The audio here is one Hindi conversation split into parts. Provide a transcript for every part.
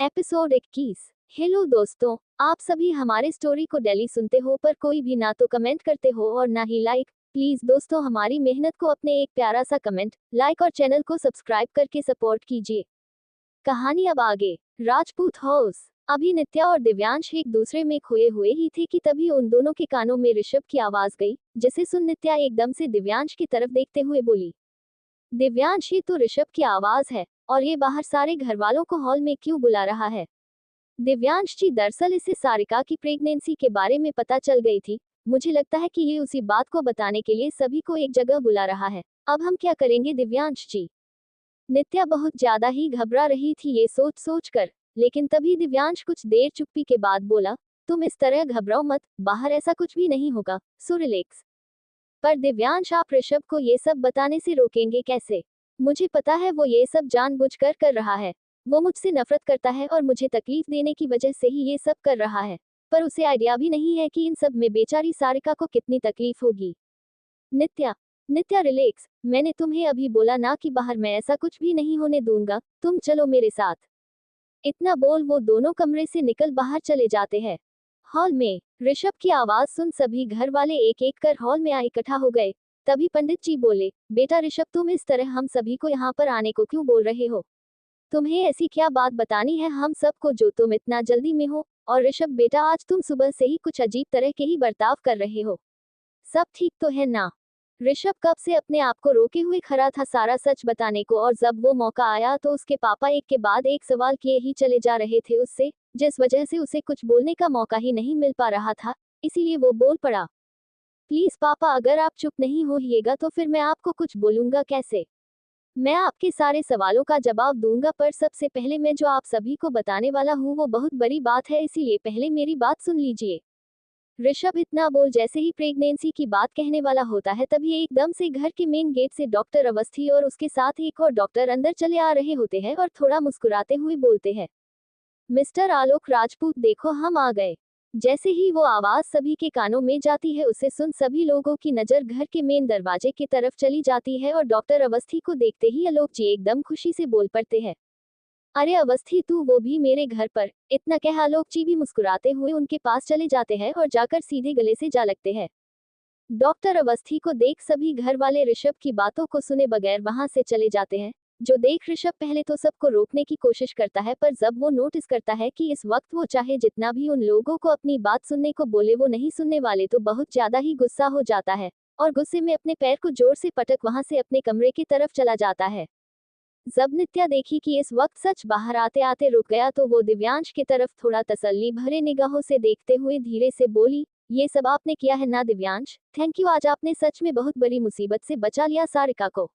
एपिसोड 21। हेलो दोस्तों, आप सभी हमारे स्टोरी को डेली सुनते हो पर कोई भी ना तो कमेंट करते हो और ना ही लाइक। प्लीज दोस्तों, हमारी मेहनत को अपने एक प्यारा सा कमेंट, लाइक और चैनल को सब्सक्राइब करके सपोर्ट कीजिए। कहानी अब आगे। राजपूत हाउस। अभी नित्या और दिव्यांश एक दूसरे में खोए हुए ही थे कि तभी उन दोनों के कानों में ऋषभ की आवाज गई, जिसे सुन नित्या एकदम से दिव्यांश की तरफ देखते हुए बोली, दिव्यांश, ये तो ऋषभ की आवाज है, और ये बाहर सारे घर वालों को हॉल में क्यों बुला रहा है? दिव्यांश जी, दरअसल इसे सारिका की प्रेगनेंसी के बारे में पता चल गई थी। मुझे लगता है कि ये उसी बात को बताने के लिए सभी को एक जगह बुला रहा है। अब हम क्या करेंगे दिव्यांश जी? नित्या बहुत ज्यादा ही घबरा रही थी ये सोच सोच कर, लेकिन तभी दिव्यांश कुछ देर चुप्पी के बाद बोला, तुम इस तरह घबराओ मत, बाहर ऐसा कुछ भी नहीं होगा, सो रिलैक्स। पर दिव्यांश, आप ऋषभ को ये सब बताने से रोकेंगे कैसे? मुझे पता है वो ये सब जानबूझकर कर रहा है। वो मुझसे नफरत करता है और मुझे तकलीफ देने की वजह से ही ये सब कर रहा है। पर उसे आइडिया भी नहीं है कि इन सब में बेचारी सारिका को कितनी तकलीफ होगी। नित्या, नित्या रिलैक्स, मैंने तुम्हें अभी बोला ना कि बाहर मैं ऐसा कुछ भी नहीं होने दूंगा, तुम चलो मेरे साथ। इतना बोल वो दोनों कमरे से निकल बाहर चले जाते हैं। हॉल में ऋषभ की आवाज सुन सभी घर वाले एक एक कर हॉल में आ इकट्ठा हो गए। तभी पंडित जी बोले, बेटा ऋषभ, तुम इस तरह हम सभी को यहाँ पर आने को क्यों बोल रहे हो? तुम्हें ऐसी क्या बात बतानी है हम सबको जो तुम इतना जल्दी में हो? और ऋषभ बेटा, आज तुम सुबह से ही कुछ अजीब तरह के ही बर्ताव कर रहे हो। सब ठीक तो है ना? ऋषभ कब से अपने आप को रोके हुए खड़ा था सारा सच बताने को, और जब वो मौका आया तो उसके पापा एक के बाद एक सवाल किए ही चले जा रहे थे उससे, जिस वजह से उसे कुछ बोलने का मौका ही नहीं मिल पा रहा था। इसीलिए वो बोल पड़ा, प्लीज पापा, अगर आप चुप नहीं होइएगा तो फिर मैं आपको कुछ बोलूंगा कैसे? मैं आपके सारे सवालों का जवाब दूंगा, पर सबसे पहले मैं जो आप सभी को बताने वाला हूँ वो बहुत बड़ी बात है, इसीलिए पहले मेरी बात सुन लीजिए। ऋषभ इतना बोल जैसे ही प्रेगनेंसी की बात कहने वाला होता है, तभी एकदम से घर के मेन गेट से डॉक्टर अवस्थी और उसके साथ एक और डॉक्टर अंदर चले आ रहे होते हैं और थोड़ा मुस्कुराते हुए बोलते हैं, मिस्टर आलोक राजपूत, देखो हम आ गए। जैसे ही वो आवाज सभी के कानों में जाती है, उसे सुन सभी लोगों की नजर घर के मेन दरवाजे की तरफ चली जाती है और डॉक्टर अवस्थी को देखते ही आलोक जी एकदम खुशी से बोल पड़ते हैं, अरे अवस्थी, तू वो भी मेरे घर पर। इतना कह आलोक जी भी मुस्कुराते हुए उनके पास चले जाते हैं और जाकर सीधे गले से जा लगते हैं। डॉक्टर अवस्थी को देख सभी घर वाले ऋषभ की बातों को सुने बगैर वहां से चले जाते हैं। जो देख ऋषभ पहले तो सबको रोकने की कोशिश करता है, पर जब वो नोटिस करता है कि इस वक्त वो चाहे जितना भी उन लोगों को अपनी बात सुनने को बोले वो नहीं सुनने वाले, तो बहुत ज्यादा ही गुस्सा हो जाता है और गुस्से में अपने पैर को जोर से पटक वहां से अपने कमरे की तरफ चला जाता है। जब नित्या देखी कि इस वक्त सच बाहर आते आते रुक गया, तो वो दिव्यांश की तरफ थोड़ा तसल्ली भरे निगाहों से देखते हुए धीरे से बोली, ये सब आपने किया है ना दिव्यांश? थैंक यू, आज आपने सच में बहुत बड़ी मुसीबत से बचा लिया सारिका को।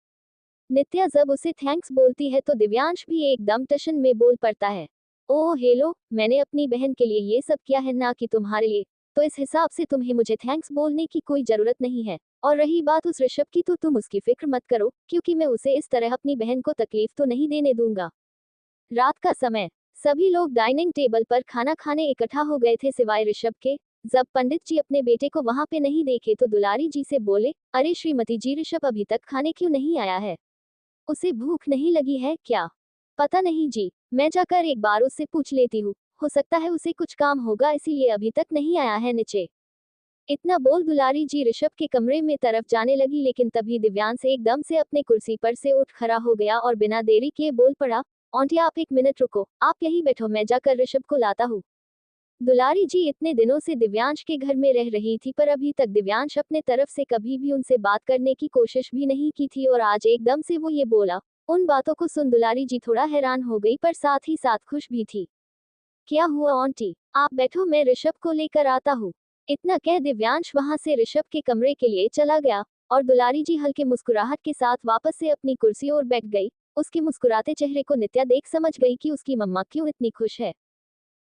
नित्या जब उसे थैंक्स बोलती है तो दिव्यांश भी एकदम टशन में बोल पड़ता है, ओह हेलो, मैंने अपनी बहन के लिए ये सब किया है ना कि तुम्हारे लिए, तो इस हिसाब से तुम्हें मुझे थैंक्स बोलने की कोई जरूरत नहीं है। और रही बात उस ऋषभ की, तो तुम उसकी फिक्र मत करो, क्योंकि मैं उसे इस तरह अपनी बहन को तकलीफ तो नहीं देने दूंगा। रात का समय। सभी लोग डाइनिंग टेबल पर खाना खाने इकट्ठा हो गए थे सिवाय ऋषभ के। जब पंडित जी अपने बेटे को वहां पे नहीं देखे तो दुलारी जी से बोले, अरे श्रीमती जी, ऋषभ अभी तक खाने क्यों नहीं आया है? उसे भूख नहीं लगी है क्या? पता नहीं जी, मैं जाकर एक बार उससे पूछ लेती हूँ, हो सकता है उसे कुछ काम होगा इसीलिए अभी तक नहीं आया है नीचे। इतना बोल दुलारी जी ऋषभ के कमरे में तरफ जाने लगी, लेकिन तभी दिव्यांश एकदम से अपने कुर्सी पर से उठ खड़ा हो गया और बिना देरी किए बोल पड़ा, आंटी आप एक मिनट रुको, आप यहीं बैठो, मैं जाकर ऋषभ को लाता हूँ। दुलारी जी इतने दिनों से दिव्यांश के घर में रह रही थी, पर अभी तक दिव्यांश अपने तरफ से कभी भी उनसे बात करने की कोशिश भी नहीं की थी, और आज एकदम से वो ये बोला। उन बातों को सुन दुलारी जी थोड़ा हैरान हो गई, पर साथ ही साथ खुश भी थी। क्या हुआ आंटी, आप बैठो, मैं ऋषभ को लेकर आता हूँ। इतना कह दिव्यांश वहां से ऋषभ के कमरे के लिए चला गया, और दुलारी जी हल्के मुस्कुराहट के साथ वापस से अपनी कुर्सी और बैठ गई। उसके मुस्कुराते चेहरे को नित्या देख समझ गई कि उसकी मम्मा क्यों इतनी खुश है।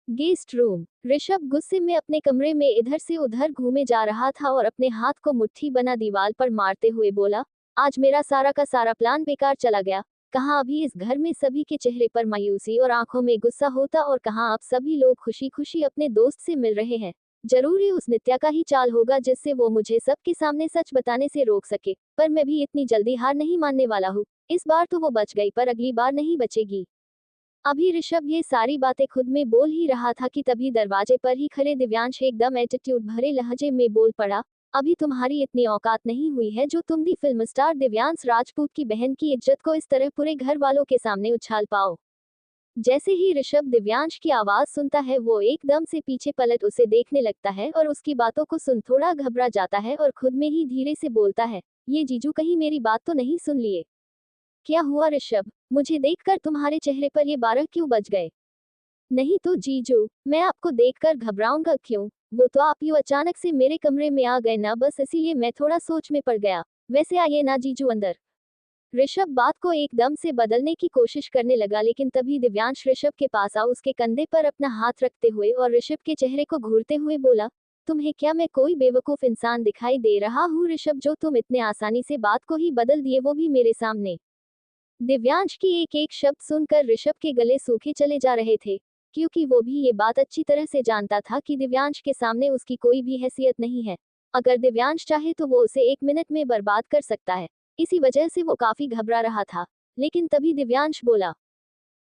Guest room. ऋषभ गुस्से में अपने कमरे में इधर से उधर घूमे जा रहा था और अपने हाथ को मुट्ठी बना दीवार पर मारते हुए बोला, आज मेरा सारा का सारा प्लान बेकार चला गया। कहाँ अभी इस घर में सभी के चेहरे पर मायूसी और आंखों में गुस्सा होता, और कहाँ अब सभी लोग खुशी खुशी अपने दोस्त से मिल रहे हैं। जरूरी उस नित्या का ही चाल होगा जिससे वो मुझे सबके सामने सच बताने से रोक सके, पर मैं भी इतनी जल्दी हार नहीं मानने वाला हूँ। इस बार तो वो बच गई, पर अगली बार नहीं बचेगी। अभी ऋषभ ये सारी बातें खुद में बोल ही रहा था कि तभी दरवाजे पर ही खड़े दिव्यांश एकदम एटीट्यूड भरे लहजे में बोल पड़ा, अभी तुम्हारी इतनी औकात नहीं हुई है जो तुम दी फिल्म स्टार दिव्यांश राजपूत की बहन की इज्जत को इस तरह पूरे घर वालों के सामने उछाल पाओ। जैसे ही ऋषभ दिव्यांश की आवाज सुनता है वो एकदम से पीछे पलट उसे देखने लगता है और उसकी बातों को सुन थोड़ा घबरा जाता है और खुद में ही धीरे से बोलता है, ये जीजू कहीं मेरी बात तो नहीं सुन लिए? क्या हुआ ऋषभ, मुझे देखकर तुम्हारे चेहरे पर ये 12 क्यों बज गए? नहीं तो जीजू, मैं आपको देखकर घबराऊंगा क्यों? वो तो आप यूं अचानक से मेरे कमरे में आ गए ना, बस इसीलिए मैं थोड़ा सोच में पड़ गया। वैसे आइए ना जीजू अंदर। ऋषभ बात को एकदम से बदलने की कोशिश करने लगा लेकिन तभी दिव्यांश ऋषभ के पास आ उसके कंधे पर अपना हाथ रखते हुए और ऋषभ के चेहरे को घूरते हुए बोला, तुम्हें क्या मैं कोई बेवकूफ इंसान दिखाई दे रहा हूँ ऋषभ, जो तुम इतने आसानी से बात को ही बदल दिए, वो भी मेरे सामने? दिव्यांश की एक एक शब्द सुनकर ऋषभ के गले सूखे चले जा रहे थे, क्योंकि वो भी ये बात अच्छी तरह से जानता था कि दिव्यांश के सामने उसकी कोई भी हैसियत नहीं है। अगर दिव्यांश चाहे तो वो उसे 1 मिनट में बर्बाद कर सकता है। इसी वजह से वो काफी घबरा रहा था। लेकिन तभी दिव्यांश बोला,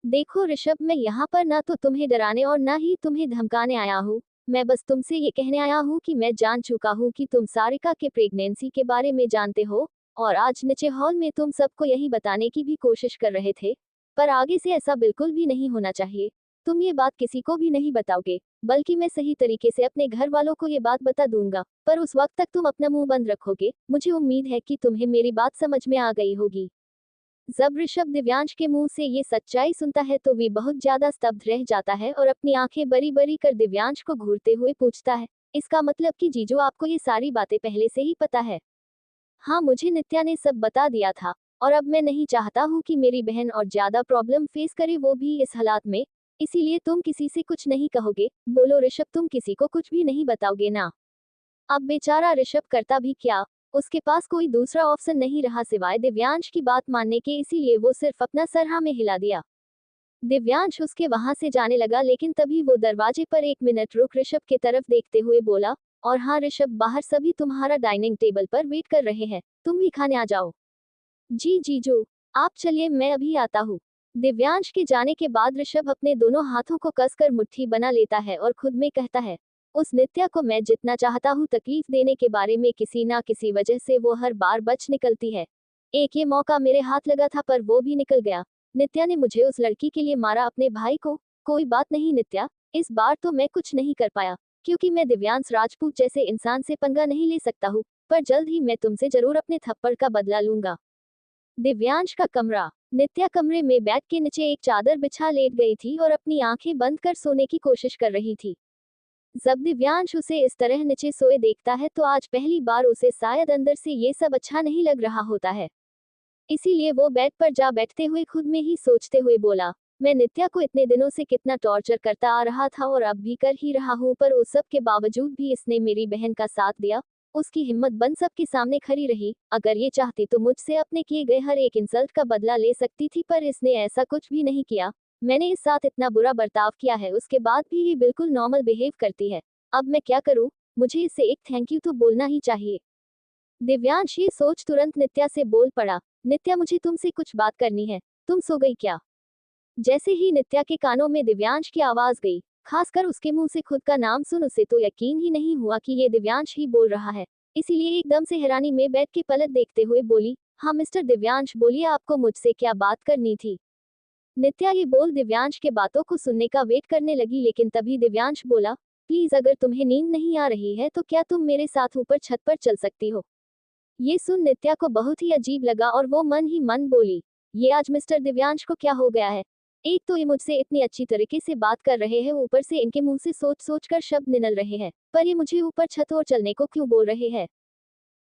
देखो ऋषभ, मैं यहाँ पर ना तो तुम्हें डराने और ना ही तुम्हें धमकाने आया हूँ। मैं बस तुमसे ये कहने आया हूँ कि मैं जान चुका हूँ कि तुम सारिका के प्रेगनेंसी के बारे में जानते हो, और आज नीचे हॉल में तुम सबको यही बताने की भी कोशिश कर रहे थे। पर आगे से ऐसा बिल्कुल भी नहीं होना चाहिए। तुम ये बात किसी को भी नहीं बताओगे, बल्कि मैं सही तरीके से अपने घर वालों को ये बात बता दूंगा, पर उस वक्त तक तुम अपना मुंह बंद रखोगे। मुझे उम्मीद है कि तुम्हें मेरी बात समझ में आ गई होगी। जब ऋषभ दिव्यांश के मुंह से ये सच्चाई सुनता है तो वे बहुत ज्यादा स्तब्ध रह जाता है और अपनी आंखें बड़ी बड़ी कर दिव्यांश को घूरते हुए पूछता है, इसका मतलब कि जीजू आपको ये सारी बातें पहले से ही पता है? हाँ, मुझे नित्या ने सब बता दिया था, और अब मैं नहीं चाहता हूँ कि मेरी बहन और ज्यादा प्रॉब्लम फेस करे, वो भी इस हालात में। इसीलिए तुम किसी से कुछ नहीं कहोगे? बोलो ऋषभ, तुम किसी को कुछ भी नहीं बताओगे ना? अब बेचारा ऋषभ करता भी क्या, उसके पास कोई दूसरा ऑप्शन नहीं रहा सिवाय दिव्यांश की बात मानने के, इसीलिए वो सिर्फ अपना सर हाँ में हिला दिया। दिव्यांश उसके वहां से जाने लगा लेकिन तभी वो दरवाजे पर 1 मिनट रुक ऋषभ की तरफ देखते हुए बोला, और हाँ ऋषभ, बाहर सभी तुम्हारा डाइनिंग टेबल पर वेट कर रहे हैं, तुम भी खाने आ जाओ। जी जीजू, आप चलिए, मैं अभी आता हूँ। दिव्यांश के जाने के बाद ऋषभ अपने दोनों हाथों को कसकर मुट्ठी बना लेता है और खुद में कहता है, उस नित्या को मैं जितना चाहता हूँ तकलीफ देने के बारे में किसी ना किसी वजह से वो हर बार बच निकलती है। एक ये मौका मेरे हाथ लगा था पर वो भी निकल गया। नित्या ने मुझे उस लड़की के लिए मारा, अपने भाई को। कोई बात नहीं नित्या, इस बार तो मैं कुछ नहीं कर पाया, क्योंकि मैं दिव्यांश राजपूत जैसे इंसान से पंगा नहीं ले सकता हूँ, पर जल्द ही मैं तुमसे जरूर अपने थप्पड़ का बदला लूंगा। दिव्यांश का कमरा। नित्या कमरे में बेड के नीचे एक चादर बिछा लेट गई थी और अपनी आंखें बंद कर सोने की कोशिश कर रही थी। जब दिव्यांश उसे इस तरह नीचे सोए देखता है तो आज पहली बार उसे शायद अंदर से ये सब अच्छा नहीं लग रहा होता है। इसीलिए वो बेड पर जा बैठते हुए खुद में ही सोचते हुए बोला, मैं नित्या को इतने दिनों से कितना टॉर्चर करता आ रहा था और अब भी कर ही रहा हूँ, पर उस सब के बावजूद भी इसने मेरी बहन का साथ दिया। उसकी हिम्मत बन सबके सामने खड़ी रही। अगर ये चाहती तो मुझसे अपने किए गए हर एक इंसल्ट का बदला ले सकती थी, पर इसने ऐसा कुछ भी नहीं किया। मैंने इस साथ इतना बुरा बर्ताव किया है, उसके बाद भी ये बिल्कुल नॉर्मल बिहेव करती है। अब मैं क्या करूँ? मुझे इसे एक थैंक यू तो बोलना ही चाहिए। दिव्यांश ये सोच तुरंत नित्या से बोल पड़ा, नित्या मुझे तुमसे कुछ बात करनी है, तुम सो गई क्या? जैसे ही नित्या के कानों में दिव्यांश की आवाज गई, खासकर उसके मुंह से खुद का नाम सुन, उसे तो यकीन ही नहीं हुआ कि ये दिव्यांश ही बोल रहा है। इसीलिए एकदम से हैरानी में बैठ के पलट देखते हुए बोली, हाँ मिस्टर दिव्यांश, बोलिए आपको मुझसे क्या बात करनी थी? नित्या ये बोल दिव्यांश के बातों को सुनने का वेट करने लगी लेकिन तभी दिव्यांश बोला, प्लीज अगर तुम्हें नींद नहीं आ रही है तो क्या तुम मेरे साथ ऊपर छत पर चल सकती हो? ये सुन नित्या को बहुत ही अजीब लगा और वो मन ही मन बोली, ये आज मिस्टर दिव्यांश को क्या हो गया है? एक तो ये मुझसे इतनी अच्छी तरीके से बात कर रहे हैं, ऊपर से इनके मुंह से सोच सोच कर शब्द निकल रहे हैं, पर ये मुझे ऊपर छत और चलने को क्यों बोल रहे हैं?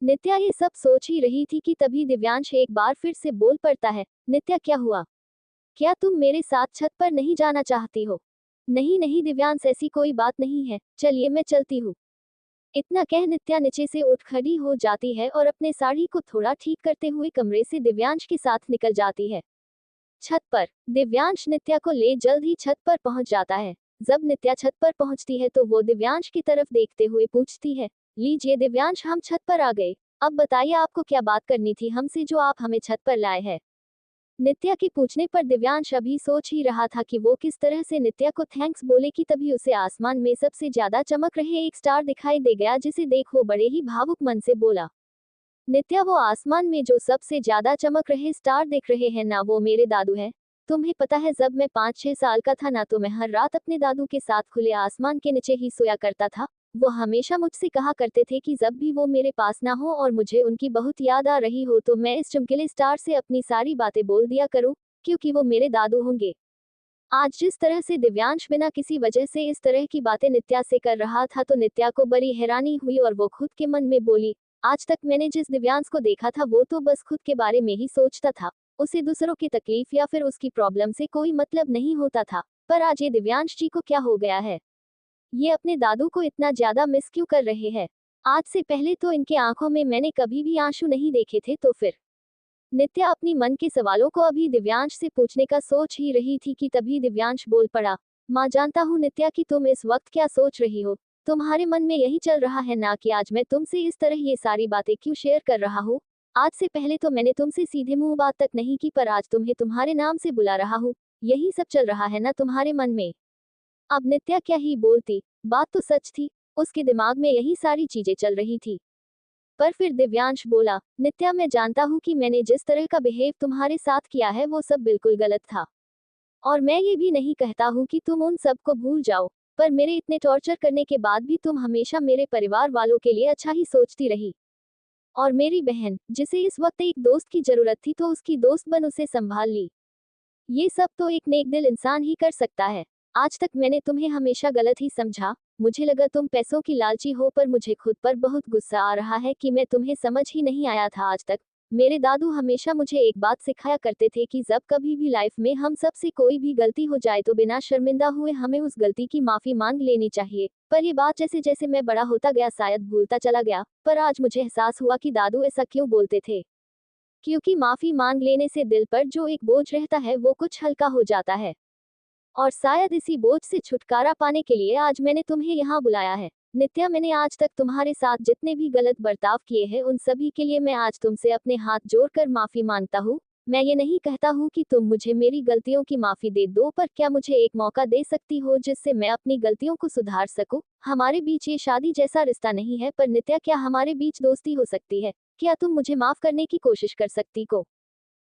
नित्या ये सब सोच ही रही थी कि तभी दिव्यांश एक बार फिर से बोल पड़ता है, नित्या क्या हुआ? क्या तुम मेरे साथ छत पर नहीं जाना चाहती हो? नहीं नहीं दिव्यांश, ऐसी कोई बात नहीं है, चलिए मैं चलती हूँ। इतना कह नित्या नीचे से उठ खड़ी हो जाती है और अपने साड़ी को थोड़ा ठीक करते हुए कमरे से दिव्यांश के साथ निकल जाती है। छत पर दिव्यांश नित्या को ले जल्द ही छत पर पहुंच जाता है। जब नित्या छत पर पहुंचती है तो वो दिव्यांश की तरफ देखते हुए पूछती है, लीजिए दिव्यांश, हम छत पर आ गए। अब बताइए आपको क्या बात करनी थी हमसे जो आप हमें छत पर लाए हैं? नित्या के पूछने पर दिव्यांश अभी सोच ही रहा था कि वो किस तरह से नित्या को थैंक्स बोले कि तभी उसे आसमान में सबसे ज्यादा चमक रहे एक स्टार दिखाई दे गया, जिसे देख वो बड़े ही भावुक मन से बोला, नित्या वो आसमान में जो सबसे ज्यादा चमक रहे स्टार देख रहे हैं ना, वो मेरे दादू है। तुम्हें पता है जब मैं 5-6 साल का था ना, तो मैं हर रात अपने दादू के साथ खुले आसमान के नीचे ही सोया करता था। वो हमेशा मुझसे कहा करते थे कि जब भी वो मेरे पास ना हो और मुझे उनकी बहुत याद आ रही हो तो मैं इस चमकीले स्टार से अपनी सारी बातें बोल दिया करूं, क्योंकि वो मेरे दादू होंगे। आज जिस तरह से दिव्यांश बिना किसी वजह से इस तरह की बातें नित्या से कर रहा था, तो नित्या को बड़ी हैरानी हुई और वो खुद के मन में बोली, आज तक मैंने जिस दिव्यांश को देखा था वो तो बस खुद के बारे में ही सोचता था। उसे दूसरों की तकलीफ या फिर उसकी प्रॉब्लम से कोई मतलब नहीं होता था। पर आज ये दिव्यांश जी को क्या हो गया है? ये अपने दादू को इतना ज्यादा मिस क्यों कर रहे हैं? आज से पहले तो इनके आंखों में मैंने कभी भी आंसू नहीं देखे थे, तो फिर? नित्या अपनी मन के सवालों को अभी दिव्यांश से पूछने का सोच ही रही थी कि तभी दिव्यांश बोल पड़ा, माँ जानता हूँ नित्या कि तुम इस वक्त क्या सोच रही हो। तुम्हारे मन में यही चल रहा है ना कि आज मैं तुमसे इस तरह ये सारी बातें क्यों शेयर कर रहा हूँ। आज से पहले तो मैंने तुमसे सीधे मुंह बात तक नहीं की, पर आज तुम्हें तुम्हारे नाम से बुला रहा हूँ। यही सब चल रहा है ना तुम्हारे मन में? अब नित्या क्या ही बोलती, बात तो सच थी। उसके दिमाग में यही सारी चीजें चल रही थी। पर फिर दिव्यांश बोला, नित्या मैं जानता हूँ कि मैंने जिस तरह का बिहेव तुम्हारे साथ किया है वो सब बिल्कुल गलत था। और मैं ये भी नहीं कहता हूँ कि तुम उन सब को भूल जाओ, पर मेरे इतने टॉर्चर करने के बाद भी तुम हमेशा मेरे परिवार वालों के लिए अच्छा ही सोचती रही। और मेरी बहन, जिसे इस वक्त एक दोस्त की जरूरत थी, तो उसकी दोस्त बन उसे संभाल ली। ये सब तो एक नेक दिल इंसान ही कर सकता है। आज तक मैंने तुम्हें हमेशा गलत ही समझा। मुझे लगा तुम पैसों की लालची हो, पर मुझे खुद पर बहुत गुस्सा आ रहा है कि मैं तुम्हें समझ ही नहीं आया था आज तक। मेरे दादू हमेशा मुझे एक बात सिखाया करते थे कि जब कभी भी लाइफ में हम सबसे कोई भी गलती हो जाए तो बिना शर्मिंदा हुए हमें उस गलती की माफी मांग लेनी चाहिए। पर ये बात जैसे जैसे मैं बड़ा होता गया शायद भूलता चला गया, पर आज मुझे एहसास हुआ कि दादू ऐसा क्यों बोलते थे। क्योंकि माफी मांग लेने से दिल पर जो एक बोझ रहता है वो कुछ हल्का हो जाता है। और शायद इसी बोझ से छुटकारा पाने के लिए आज मैंने तुम्हें यहाँ बुलाया है। नित्या, मैंने आज तक तुम्हारे साथ जितने भी गलत बर्ताव किए हैं उन सभी के लिए मैं आज तुमसे अपने हाथ जोड़कर माफी मांगता हूँ। मैं ये नहीं कहता हूँ कि तुम मुझे मेरी गलतियों की माफी दे दो, पर क्या मुझे एक मौका दे सकती हो जिससे मैं अपनी गलतियों को सुधार सकूं? हमारे बीच ये शादी जैसा रिश्ता नहीं है, पर नित्या क्या हमारे बीच दोस्ती हो सकती है? क्या तुम मुझे माफ करने की कोशिश कर सकती को?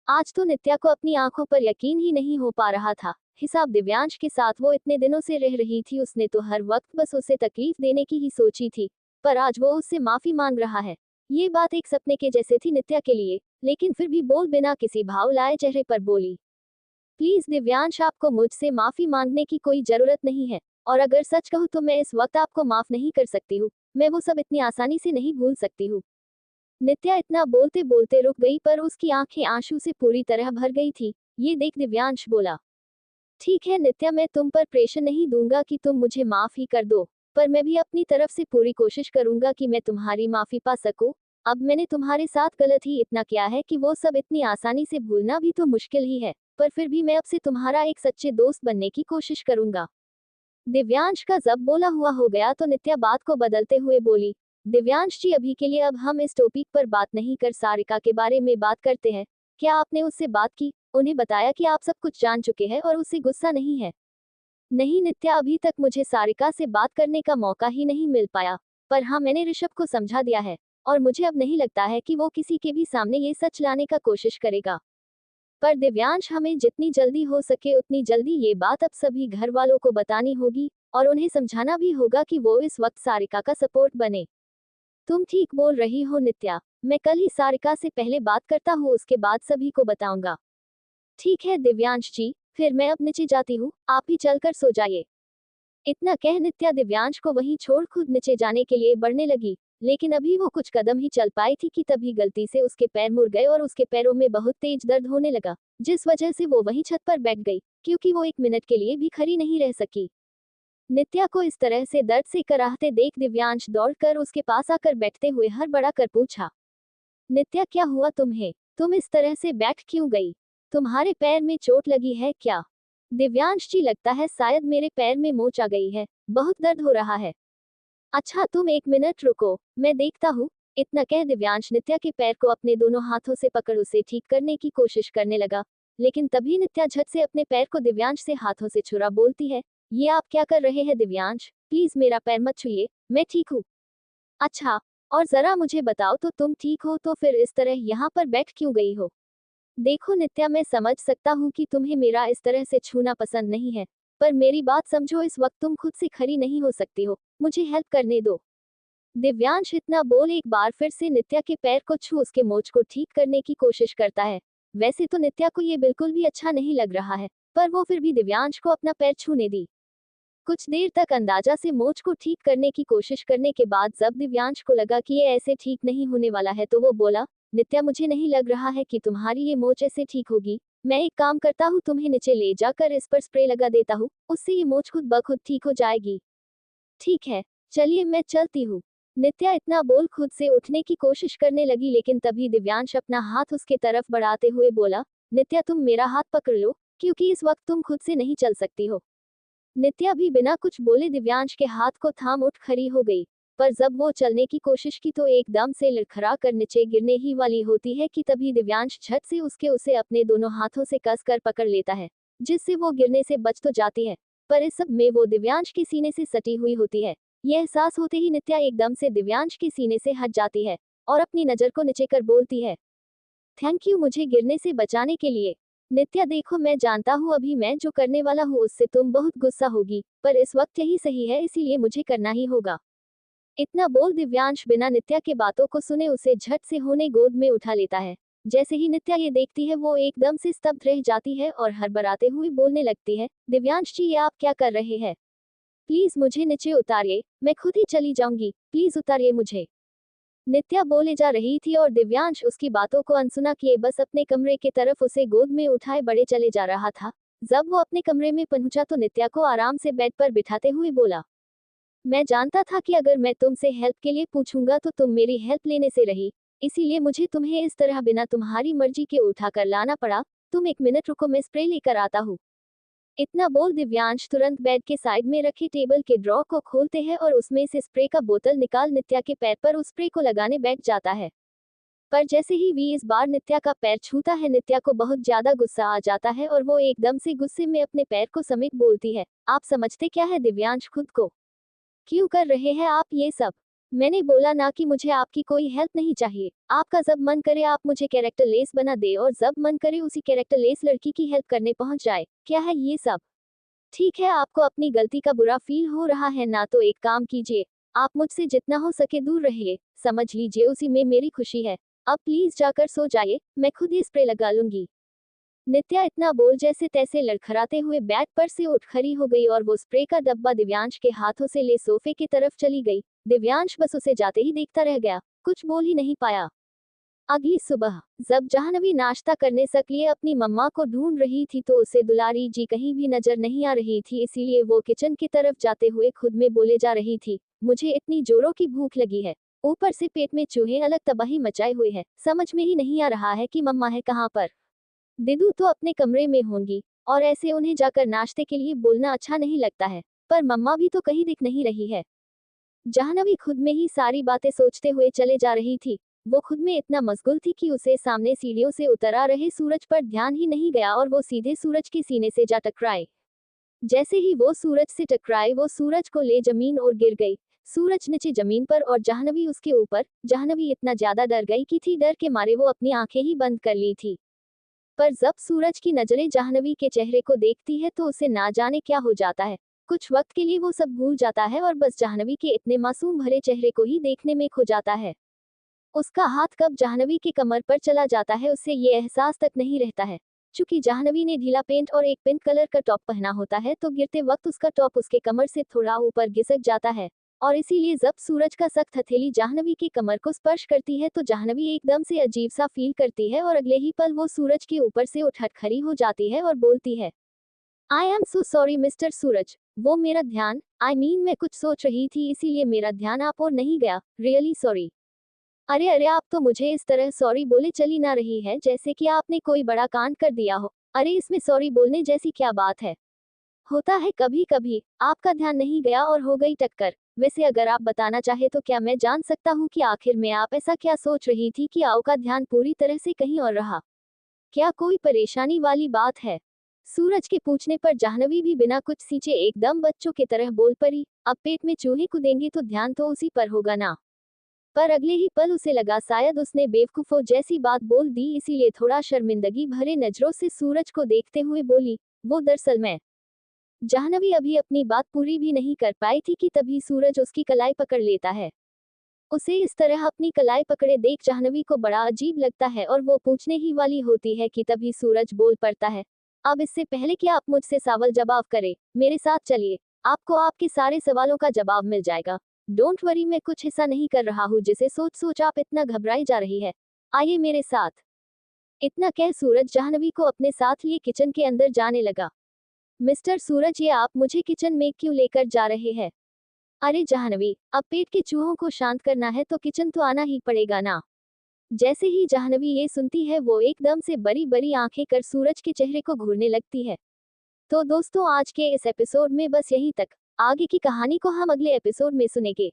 आज तो नित्या को अपनी आंखों पर यकीन ही नहीं हो पा रहा था। हिसाब दिव्यांश के साथ वो इतने दिनों से रह रही थी, उसने तो हर वक्त बस उसे तकलीफ देने की ही सोची थी। पर आज वो उससे माफी मांग रहा है। ये बात एक सपने के जैसे थी नित्या के लिए, लेकिन फिर भी बोल बिना किसी भाव लाए चेहरे पर बोली, प्लीज दिव्यांश, आपको मुझसे माफी मांगने की कोई जरूरत नहीं है। और अगर सच कहूँ तो मैं इस वक्त आपको माफ नहीं कर सकती हूँ। मैं वो सब इतनी आसानी से नहीं भूल सकती हूँ। नित्या इतना बोलते बोलते रुक गई, पर उसकी आंखें आंसू से पूरी तरह भर गई थी। ये देख दिव्यांश बोला, ठीक है नित्या, मैं तुम पर प्रेशर नहीं दूंगा कि तुम मुझे माफ ही कर दो, पर मैं भी अपनी तरफ से पूरी कोशिश करूंगा कि मैं तुम्हारी माफी पा सकूं। अब मैंने तुम्हारे साथ गलत ही इतना किया है कि वो सब इतनी आसानी से भूलना भी तो मुश्किल ही है, पर फिर भी मैं अब से तुम्हारा एक सच्चे दोस्त बनने की कोशिश करूंगा। दिव्यांश का जब बोला हुआ हो गया तो नित्या बात को बदलते हुए बोली, दिव्यांश जी, अभी के लिए अब हम इस टॉपिक पर बात नहीं कर, सारिका के बारे में बात करते हैं। क्या आपने उससे बात की, उन्हें बताया कि आप सब कुछ जान चुके हैं और उससे गुस्सा नहीं है? नहीं नित्या, अभी तक मुझे सारिका से बात करने का मौका ही नहीं मिल पाया। पर हाँ, मैंने ऋषभ को समझा दिया है, और मुझे अब नहीं लगता है कि वो किसी के भी सामने ये सच लाने का कोशिश करेगा। पर दिव्यांश, हमें जितनी जल्दी हो सके उतनी जल्दी ये बात अब सभी घर वालों को बतानी होगी, और उन्हें समझाना भी होगा कि वो इस वक्त सारिका का सपोर्ट बने। तुम ठीक बोल रही हो नित्या, मैं कल ही सारिका से पहले बात करता हूँ, उसके बाद सभी को बताऊंगा। ठीक है दिव्यांश जी, फिर मैं अब नीचे जाती हूँ, आप ही चलकर सो जाइए। इतना कह नित्या दिव्यांश को वहीं छोड़ खुद नीचे जाने के लिए बढ़ने लगी। लेकिन अभी वो कुछ कदम ही चल पाई थी कि तभी गलती से उसके पैर मुड़ गए और उसके पैरों में बहुत तेज दर्द होने लगा, जिस वजह से वो वहीं छत पर बैठ गई, क्योंकि वो 1 मिनट के लिए भी खड़ी नहीं रह सकी। नित्या को इस तरह से दर्द से कराहते देख दिव्यांश दौड़कर उसके पास आकर बैठते हुए हड़बड़ा कर पूछा, नित्या क्या हुआ तुम्हें? तुम इस तरह से बैठ क्यों गई? तुम्हारे पैर में चोट लगी है क्या? दिव्यांश जी, लगता है शायद मेरे पैर में मोच आ गई है, बहुत दर्द हो रहा है। अच्छा तुम 1 मिनट रुको, मैं देखता हूँ। इतना कह दिव्यांश नित्या के पैर को अपने दोनों हाथों से पकड़ उसे ठीक करने की कोशिश करने लगा। लेकिन तभी नित्या झट से अपने पैर को दिव्यांश से हाथों से छुड़ा बोलती है, ये आप क्या कर रहे हैं दिव्यांश, प्लीज मेरा पैर मत छुइए, मैं ठीक हूँ। अच्छा, और जरा मुझे बताओ तो तुम ठीक हो तो फिर इस तरह यहाँ पर बैठ क्यों गई हो? देखो नित्या, मैं समझ सकता हूँ कि तुम्हें मेरा इस तरह से छूना पसंद नहीं है, पर मेरी बात समझो, इस वक्त तुम खुद से खड़ी नहीं हो सकती हो, मुझे हेल्प करने दो। दिव्यांश इतना बोल एक बार फिर से नित्या के पैर को छू उसके मोच को ठीक करने की कोशिश करता है। वैसे तो नित्या को ये बिल्कुल भी अच्छा नहीं लग रहा है, पर वो फिर भी दिव्यांश को अपना पैर छूने दी। कुछ देर तक अंदाजा से मोच को ठीक करने की कोशिश करने के बाद जब दिव्यांश को लगा कि ये ऐसे ठीक नहीं होने वाला है तो वो बोला, नित्या मुझे नहीं लग रहा है कि तुम्हारी ये मोच ऐसे ठीक होगी, मैं एक काम करता हूँ, तुम्हें नीचे ले जाकर इस पर स्प्रे लगा देता हूँ, उससे ये मोच खुद ब खुद ठीक हो जाएगी। ठीक है, चलिए मैं चलती हूँ। नित्या इतना बोल खुद से उठने की कोशिश करने लगी, लेकिन तभी दिव्यांश अपना हाथ उसके तरफ बढ़ाते हुए बोला, नित्या तुम मेरा हाथ पकड़ लो, क्योंकि इस वक्त तुम खुद से नहीं चल सकती हो। नित्या भी बिना कुछ बोले दिव्यांश के हाथ को थाम उठ खड़ी हो गई, पर जब वो चलने की कोशिश की तो एकदम से लड़खड़ा कर नीचे गिरने ही वाली होती है कि तभी दिव्यांश झट से उसे अपने दोनों हाथों से कस कर पकड़ लेता है, जिससे वो गिरने से बच तो जाती है, पर इस सब में वो दिव्यांश के सीने से सटी हुई होती है। यह एहसास होते ही नित्या एकदम से दिव्यांश के सीने से हट जाती है और अपनी नजर को नीचे कर बोलती है, थैंक यू मुझे गिरने से बचाने के लिए। नित्या देखो, मैं जानता हूँ अभी मैं जो करने वाला हूँ उससे तुम बहुत गुस्सा होगी, पर इस वक्त यही सही है, इसीलिए मुझे करना ही होगा। इतना बोल दिव्यांश बिना नित्या के बातों को सुने उसे झट से होने गोद में उठा लेता है। जैसे ही नित्या ये देखती है वो एकदम से स्तब्ध रह जाती है और हड़बड़ाते हुए बोलने लगती है, दिव्यांश जी ये आप क्या कर रहे हैं? प्लीज मुझे नीचे उतारिए, मैं खुद ही चली जाऊंगी, प्लीज उतारिए मुझे। नित्या बोले जा रही थी और दिव्यांश उसकी बातों को अनसुना किए बस अपने कमरे की तरफ उसे गोद में उठाए बड़े चले जा रहा था। जब वो अपने कमरे में पहुंचा तो नित्या को आराम से बेड पर बिठाते हुए बोला, मैं जानता था कि अगर मैं तुमसे हेल्प के लिए पूछूंगा तो तुम मेरी हेल्प लेने से रही, इसीलिए मुझे तुम्हें इस तरह बिना तुम्हारी मर्जी के उठा कर लाना पड़ा। तुम एक मिनट रुको, मैं स्प्रे लेकर आता हूँ। इतना बोल दिव्यांश तुरंत बेड के साइड में रखे टेबल के ड्रॉ को खोलते हैं और उसमें से स्प्रे का बोतल निकाल नित्या के पैर पर उस स्प्रे को लगाने बैठ जाता है। पर जैसे ही वी इस बार नित्या का पैर छूता है नित्या को बहुत ज्यादा गुस्सा आ जाता है और वो एकदम से गुस्से में अपने पैर को समेट बोलती है, आप समझते क्या है दिव्यांश, खुद को क्यों कर रहे हैं आप ये सब? मैंने बोला ना कि मुझे आपकी कोई हेल्प नहीं चाहिए। आपका जब मन करे आप मुझे कैरेक्टर लेस बना दे और जब मन करे उसी कैरेक्टर लेस लड़की की हेल्प करने पहुंच जाए। क्या है ये सब? ठीक है, आपको अपनी गलती का बुरा फील हो रहा है ना, तो एक काम कीजिए, आप मुझसे जितना हो सके दूर रहिए, समझ लीजिए उसी में मेरी खुशी है। अब प्लीज जाकर सो जाइए, मैं खुद ही स्प्रे लगा लूंगी। नित्या इतना बोल जैसे तैसे लड़खड़ाते हुए बेड पर से उठ खड़ी हो गई और वो स्प्रे का डब्बा दिव्यांश के हाथों से ले सोफे की तरफ चली गई। दिव्यांश बस उसे जाते ही देखता रह गया, कुछ बोल ही नहीं पाया। अगली सुबह जब जाह्नवी नाश्ता करने के लिए अपनी मम्मा को ढूंढ रही थी तो उसे दुलारी जी कहीं भी नजर नहीं आ रही थी, इसीलिए वो किचन की तरफ जाते हुए खुद में बोले जा रही थी, मुझे इतनी जोरों की भूख लगी है, ऊपर से पेट में चूहे अलग तबाही मचाए हुए हैं, समझ में ही नहीं आ रहा है कि मम्मा है कहाँ पर। दिदू तो अपने कमरे में होंगी और ऐसे उन्हें जाकर नाश्ते के लिए बोलना अच्छा नहीं लगता है, पर मम्मा भी तो कहीं दिख नहीं रही है। जाह्नवी खुद में ही सारी बातें सोचते हुए चले जा रही थी। वो खुद में इतना मशगूल थी कि उसे सामने सीढ़ियों से उतर आ रहे सूरज पर ध्यान ही नहीं गया और वो सीधे सूरज के सीने से जा टकराए। जैसे ही वो सूरज से टकराए वो सूरज को ले जमीन और गिर गई। सूरज नीचे जमीन पर और जाह्नवी उसके ऊपर। जाह्नवी इतना ज्यादा डर गई कि थी, डर के मारे वो अपनी आंखें ही बंद कर ली थी। पर जब सूरज की नजरें जाह्नवी के चेहरे को देखती है तो उसे ना जाने क्या हो जाता है। कुछ वक्त के लिए वो सब भूल जाता है और बस जाह्नवी के इतने मासूम भरे चेहरे को ही देखने में खो जाता है। उसका हाथ कब जाह्नवी की कमर पर चला जाता है उससे ये एहसास तक नहीं रहता है। चूंकि जाह्नवी ने ढीला पेंट और एक पिंक कलर का टॉप पहना होता है तो गिरते वक्त उसका टॉप उसके कमर से थोड़ा ऊपर घिसक जाता है, और इसीलिए जब सूरज का सख्त हथेली जाह्नवी की कमर को स्पर्श करती है तो जाह्नवी एकदम से अजीब सा फील करती है और अगले ही पल वो सूरज के ऊपर से उठ खड़ी हो जाती है और बोलती है, I am so sorry mister Suraj, वो मेरा ध्यान, मैं कुछ सोच रही थी इसीलिए मेरा ध्यान आप और नहीं गया, रियली सॉरी। अरे अरे, आप तो मुझे इस तरह सॉरी बोले चली ना रही है जैसे कि आपने कोई बड़ा कांड कर दिया हो। अरे इसमें सॉरी बोलने जैसी क्या बात है? होता है कभी कभी, आपका ध्यान नहीं गया और हो गई टक्कर। वैसे अगर आप बताना चाहे तो क्या मैं जान सकता हूँ कि आखिर में आप ऐसा क्या सोच रही थी कि आओ का ध्यान पूरी तरह से कहीं और रहा? क्या कोई परेशानी वाली बात है? सूरज के पूछने पर जाह्नवी भी बिना कुछ सींचे एकदम बच्चों की तरह बोल पड़ी, अब पेट में चूहे कूदेंगे तो ध्यान तो उसी पर होगा ना। पर अगले ही पल उसे लगा शायद उसने बेवकूफों जैसी बात बोल दी, इसीलिए थोड़ा शर्मिंदगी भरे नजरों से सूरज को देखते हुए बोली, वो दरअसल मैं। जाह्नवी अभी अपनी बात पूरी भी नहीं कर पाई थी कि तभी सूरज उसकी कलाई पकड़ लेता है। उसे इस तरह अपनी कलाई पकड़े देख जाह्नवी को बड़ा अजीब लगता है और वो पूछने ही वाली होती है कि तभी सूरज बोल पड़ता है, अब इससे पहले कि आप मुझसे सवाल जवाब करें, मेरे साथ चलिए, आपको आपके सारे सवालों का जवाब मिल जाएगा। डोंट वरी, मैं कुछ ऐसा नहीं कर रहा हूँ जिसे सोच सोच आप इतना घबराई जा रही है। आइए मेरे साथ। इतना कह सूरज जाह्नवी को अपने साथ लिए किचन के अंदर जाने लगा। मिस्टर सूरज, ये आप मुझे किचन में क्यों लेकर जा रहे हैं? अरे जाह्नवी, अब पेट के चूहों को शांत करना है तो किचन तो आना ही पड़ेगा ना। जैसे ही जाह्नवी ये सुनती है वो एकदम से बड़ी बड़ी आंखें कर सूरज के चेहरे को घूरने लगती है। तो दोस्तों, आज के इस एपिसोड में बस यही तक। आगे की कहानी को हम अगले एपिसोड में सुनेंगे।